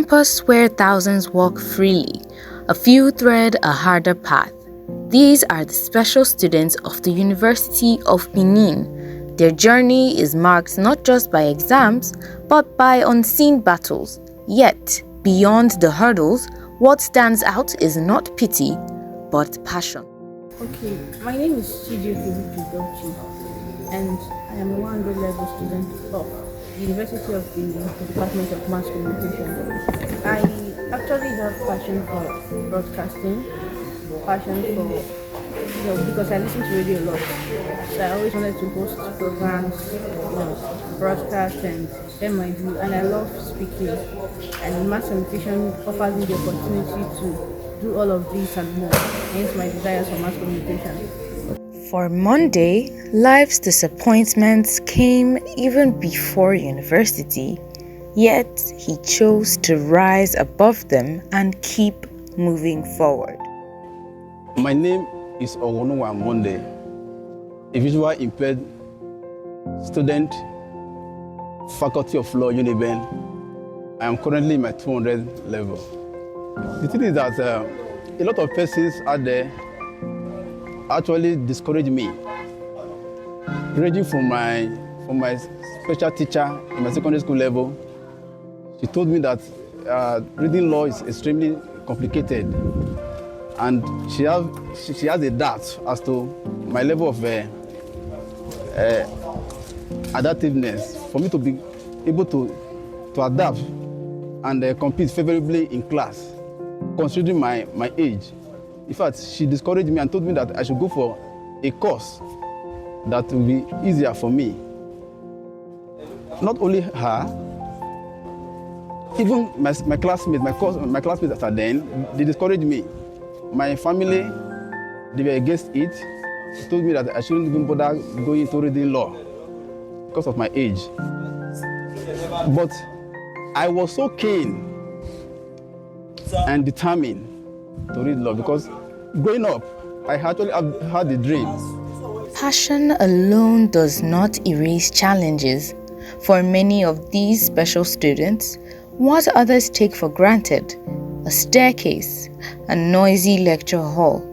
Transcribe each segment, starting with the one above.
campus where thousands walk freely, a few tread a harder path. These are the special students of the University of Benin. Their journey is marked not just by exams, but by unseen battles. Yet, beyond the hurdles, what stands out is not pity, but passion. Okay, my name is Chidi Okebuchi, and I am a 100 level student of the University of the Department of Mass Communication. I actually have passion for broadcasting, passion for because I listen to radio a lot. So I always wanted to host programs, broadcast and MID, and I love speaking. And mass communication offers me the opportunity to do all of this and more, hence my desires for mass communication. For Monday, life's disappointments came even before university, yet he chose to rise above them and keep moving forward. My name is Owonuwa Monday, a visually impaired student, Faculty of Law, UNIBEN. I am currently in my 200 level. The thing is that a lot of persons out there actually discourage me, ranging from my special teacher in my secondary school level. She told me that reading law is extremely complicated, and she has a doubt as to my level of adaptiveness for me to be able to adapt and compete favorably in class, considering my age. In fact, she discouraged me and told me that I should go for a course that will be easier for me. Not only her, even my classmates, my classmates that are then, they discouraged me. My family, they were against it. They told me that I shouldn't even bother going into reading law because of my age. But I was so keen and determined to read law because growing up, I actually had a dream. Passion alone does not erase challenges. For many of these special students, what others take for granted, a staircase, a noisy lecture hall,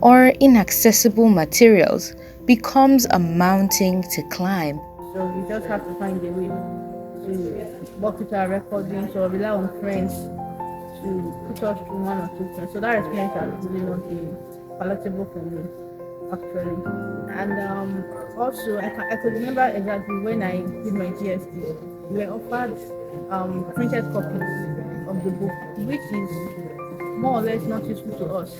or inaccessible materials, becomes a mountain to climb. So we just have to find a way to work with our recordings or rely on friends to put us through one or two things. So that experience has really not been palatable for me, actually. And also, I could remember exactly when I did my GST, we were offered printed copies of the book, which is more or less not useful to us.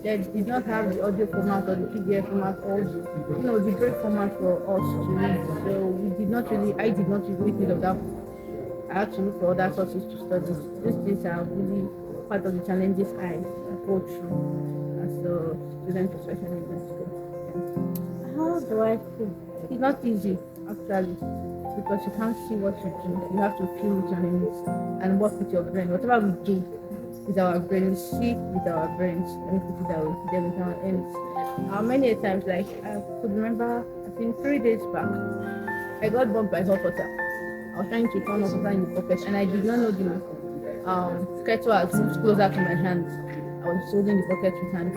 They did not have the audio format or the PDF format or the break format for us to read. So I did not really make use of that. I had to look for other sources to study. These things are really part of the challenges I go through as a student, especially in high school. How do I feel? It's not easy, actually, because you can't see what you do. You have to feel with your hands and work with your brain. Whatever we do with our brains, see with our brains, and put it that way, then with our hands. Many times, like I could remember, I think 3 days back, I got bumped by hot water. I was trying to turn off water in the pocket, and I did not know the kettle has moved closer to my hand. I was holding the pocket with hand.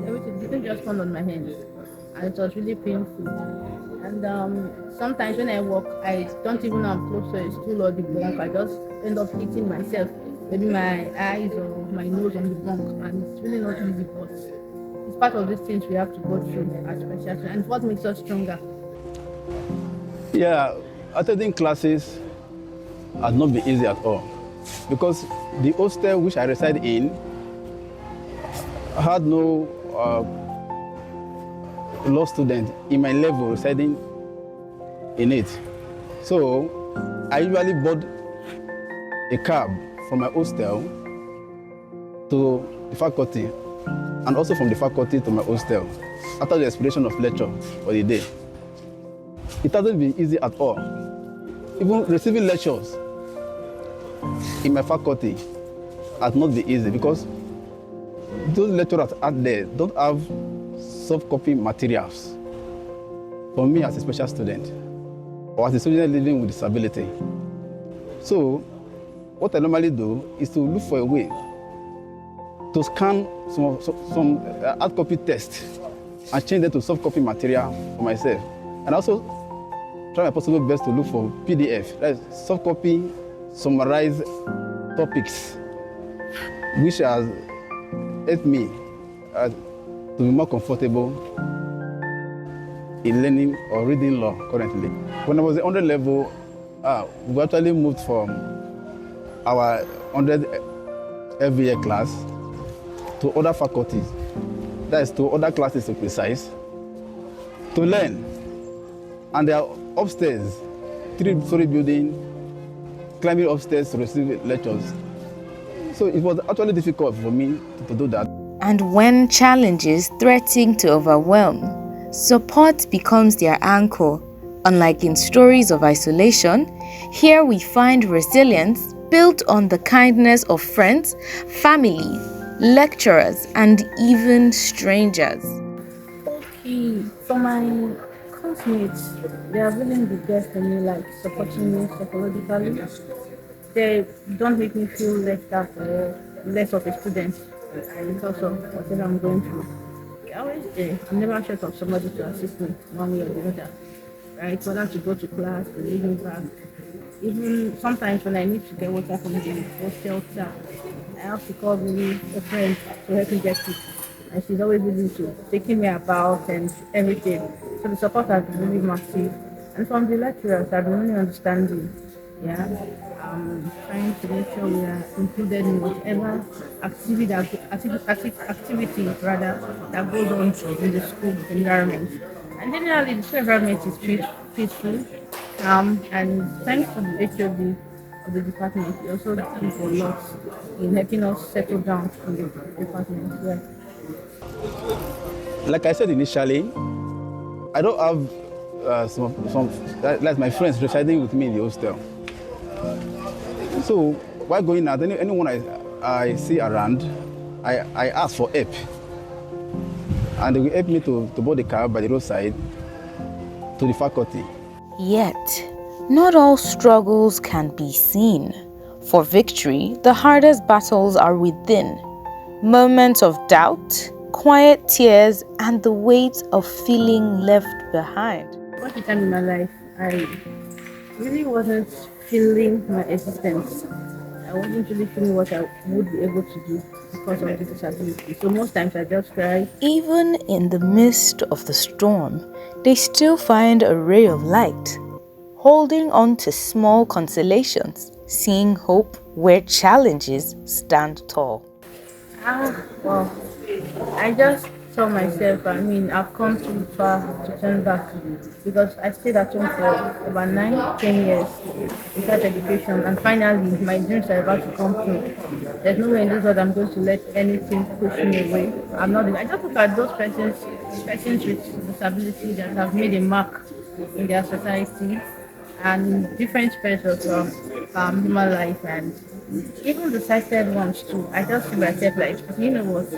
Everything, the thing just turned on my hand, and it was really painful. And sometimes when I walk, I don't even know I'm close to a stool or the bunk. I just end up hitting myself, maybe my eyes or my nose on the bunk, and it's really not easy, but it's part of these things we have to go through as special, and what makes us stronger. Yeah, attending classes has not been easy at all because the hostel which I reside in had no law student in my level residing in it. So I usually board a cab from my hostel to the faculty and also from the faculty to my hostel after the expiration of lecture for the day. It hasn't been easy at all. Even receiving lectures in my faculty has not been easy because those lecturers out there don't have soft copy materials for me as a special student or as a student living with disability. So what I normally do is to look for a way to scan some hard copy text and change them to soft copy material for myself. And also try my possible best to look for PDF, that is soft copy summarized topics, which has helped me to be more comfortable in learning or reading law currently. When I was at 100 level, we actually moved from our 100 every year class to other faculties, that is to other classes to be precise, to learn. And they are upstairs, 3-story building, climbing upstairs to receive lectures. So it was actually difficult for me to do that. And when challenges threaten to overwhelm, support becomes their anchor. Unlike in stories of isolation, here we find resilience built on the kindness of friends, family, lecturers, and even strangers. Okay, for my classmates, they are willing the best for me, like supporting me psychologically. They don't make me feel left out or less of a student because of whatever I'm going through. They always there. I'm never short of somebody to assist me one way or the other. Right? Whether to go to class, to leave me back. Even sometimes when I need to get water from the hostel staff, I have to call really a friend to help me get it. And she's always willing to taking me about and everything. So the support has been really massive. And from the lecturers, I've been really understanding. Yeah. Trying to make sure we are included in whatever activity rather that goes on in the school environment. And generally the school environment is peaceful. And thanks to the HOD of the department, he also did a lot in helping us settle down in the department. Yeah. Like I said initially, I don't have like my friends residing with me in the hostel. So while going out, anyone I see around, I ask for help. And they will help me to board the car by the roadside to the faculty. Yet, not all struggles can be seen. For victory, the hardest battles are within. Moments of doubt, quiet tears, and the weight of feeling left behind. What a time in my life, I really wasn't feeling my existence. I wasn't really feeling what I would be able to do because of the disability. So most times I just cry. Even in the midst of the storm, they still find a ray of light, holding on to small consolations, seeing hope where challenges stand tall. Well, I just tell myself, I've come too far to turn back because I stayed at home for about 9, 10 years without education, and finally my dreams are about to come true. There's no way in this world I'm going to let anything push me away. I just look at those persons with disability that have made a mark in their society and different aspects of human life, and even the sighted ones too. I just see myself like, you know what,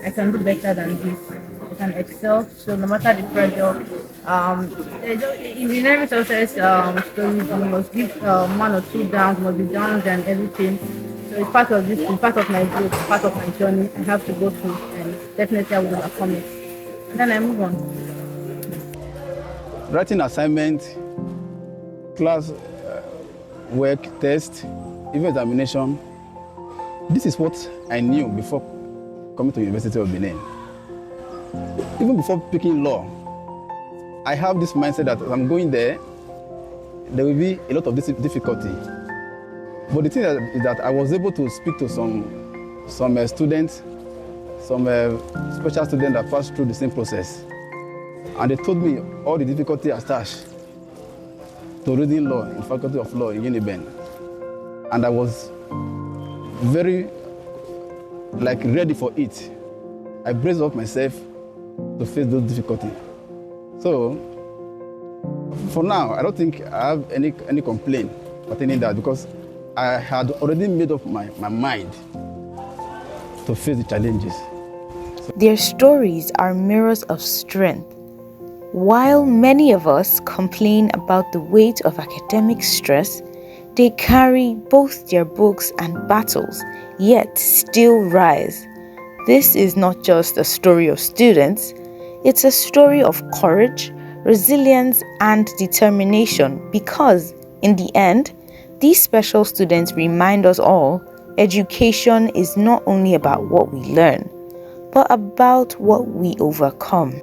I can do better than this. I can excel. So no matter the pressure, in every success story, you must give 1 or 2 downs, must be downs and everything. So it's part of this, it's part of my growth, part of my journey. I have to go through, and definitely I will overcome it. And then I move on. Writing assignment, class work, test, even examination. This is what I knew before coming to University of Benin. Even before picking law, I have this mindset that as I'm going there will be a lot of difficulty. But the thing is that I was able to speak to some students, some special students that passed through the same process. And they told me all the difficulty attached to reading law in Faculty of Law in UNIBEN. And I was very ready for it. I braced up myself to face those difficulties. So for now, I don't think I have any complaint pertaining that, because I had already made up my mind to face the challenges. Their stories are mirrors of strength. While many of us complain about the weight of academic stress, They carry both their books and battles, yet still rise. This is not just a story of students, it's a story of courage, resilience, and determination because, in the end, these special students remind us all education is not only about what we learn, but about what we overcome.